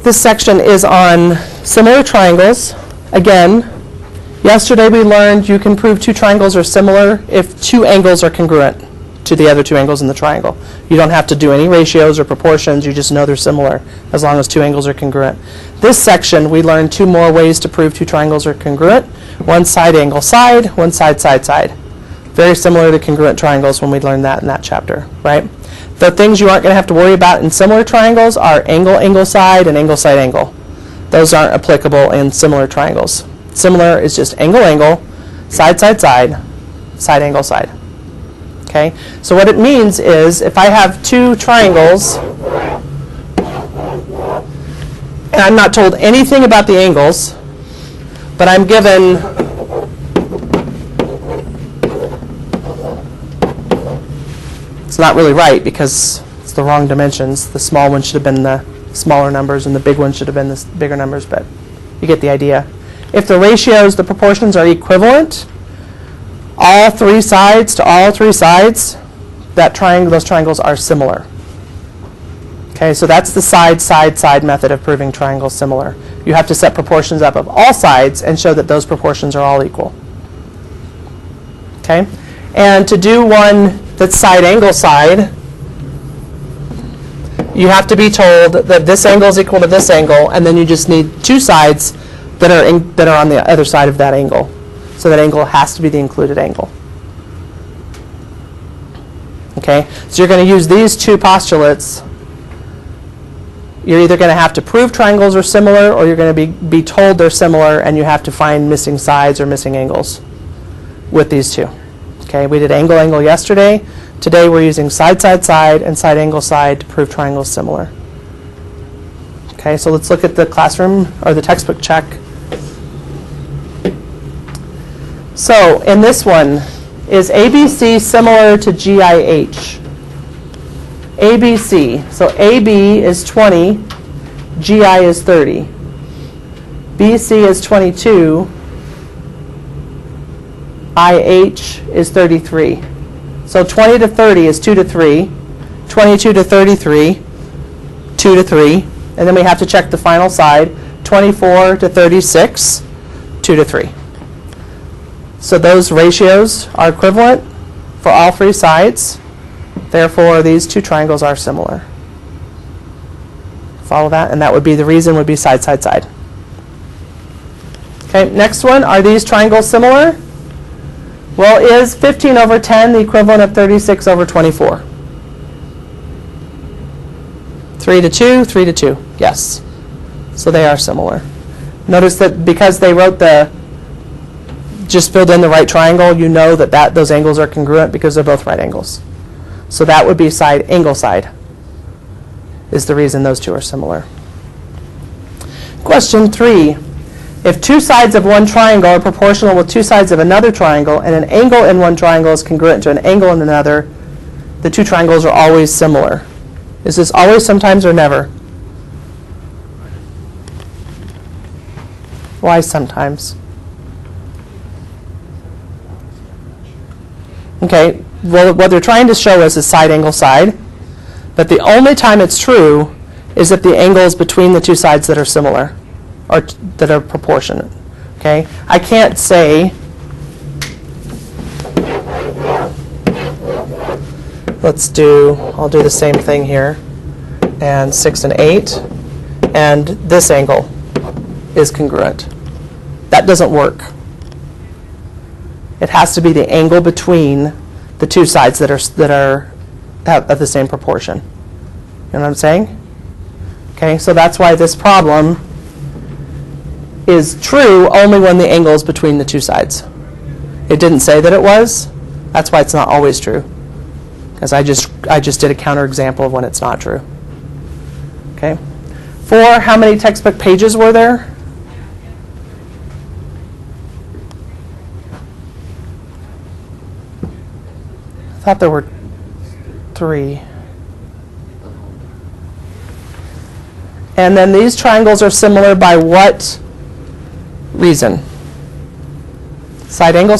This section is on similar triangles. Again, yesterday we learned you can prove two triangles are similar if two angles are congruent to the other two angles in the triangle. You don't have to do any ratios or proportions, you just know they're similar as long as two angles are congruent. This section we learned two more ways to prove two triangles are congruent. One side angle side, one side side side. Very similar to congruent triangles when we learned that in that chapter, right? The things you aren't going to have to worry about in similar triangles are angle, angle side, and angle side angle. Those aren't applicable in similar triangles. Similar is just angle, angle, side, side, side, side, angle, side. Okay? So what it means is if I have two triangles, and I'm not told anything about the angles, but I'm given it's not really right because it's the wrong dimensions. The small one should have been the smaller numbers and the big one should have been the bigger numbers, but you get the idea. If the ratios, the proportions are equivalent, all three sides to all three sides, those triangles are similar. Okay, so that's the side, side, side method of proving triangles similar. You have to set proportions up of all sides and show that those proportions are all equal. Okay, and to do one that's side angle side, you have to be told that this angle is equal to this angle, and then you just need two sides that are on the other side of that angle. So that angle has to be the included angle. Okay, so you're going to use these two postulates. You're either going to have to prove triangles are similar, or you're going to be told they're similar, and you have to find missing sides or missing angles with these two. Okay, we did angle, angle yesterday. Today we're using side, side, side, and side, angle, side to prove triangles similar. Okay, so let's look at the classroom or the textbook check. So in this one, is ABC similar to GIH? ABC, so AB is 20, GI is 30. BC is 22, IH is 33. So 20 to 30 is 2 to 3, 22 to 33, 2 to 3, and then we have to check the final side, 24 to 36, 2 to 3. So those ratios are equivalent for all three sides. Therefore, these two triangles are similar. Follow that? And that would be the reason would be side, side, side. Okay, next one, are these triangles similar? Well, is 15 over 10 the equivalent of 36 over 24? 3 to 2, 3 to 2. Yes. So they are similar. Notice that because they wrote just filled in the right triangle, you know that those angles are congruent because they're both right angles. So that would be side, angle side is the reason those two are similar. Question 3. If two sides of one triangle are proportional with two sides of another triangle, and an angle in one triangle is congruent to an angle in another, the two triangles are always similar. Is this always, sometimes, or never? Why sometimes? Okay, well, what they're trying to show us is side, angle, side. But the only time it's true is if the angles between the two sides that are similar, or that are proportionate. Okay, I can't say, I'll do the same thing here, and 6 and 8, and this angle is congruent. That doesn't work. It has to be the angle between the two sides that have the same proportion. You know what I'm saying? Okay, so that's why this problem is true only when the angle is between the two sides. It didn't say that it was. That's why it's not always true. Because I just did a counterexample of when it's not true. Okay. 4, how many textbook pages were there? I thought there were 3. And then these triangles are similar by what reason? Side, angle,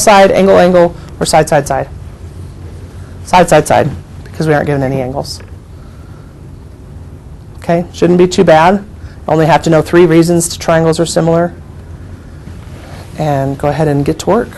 or side, side, side? Side, side, side, because we aren't given any angles. Okay, shouldn't be too bad. Only have to know 3 reasons triangles are similar. And go ahead and get to work.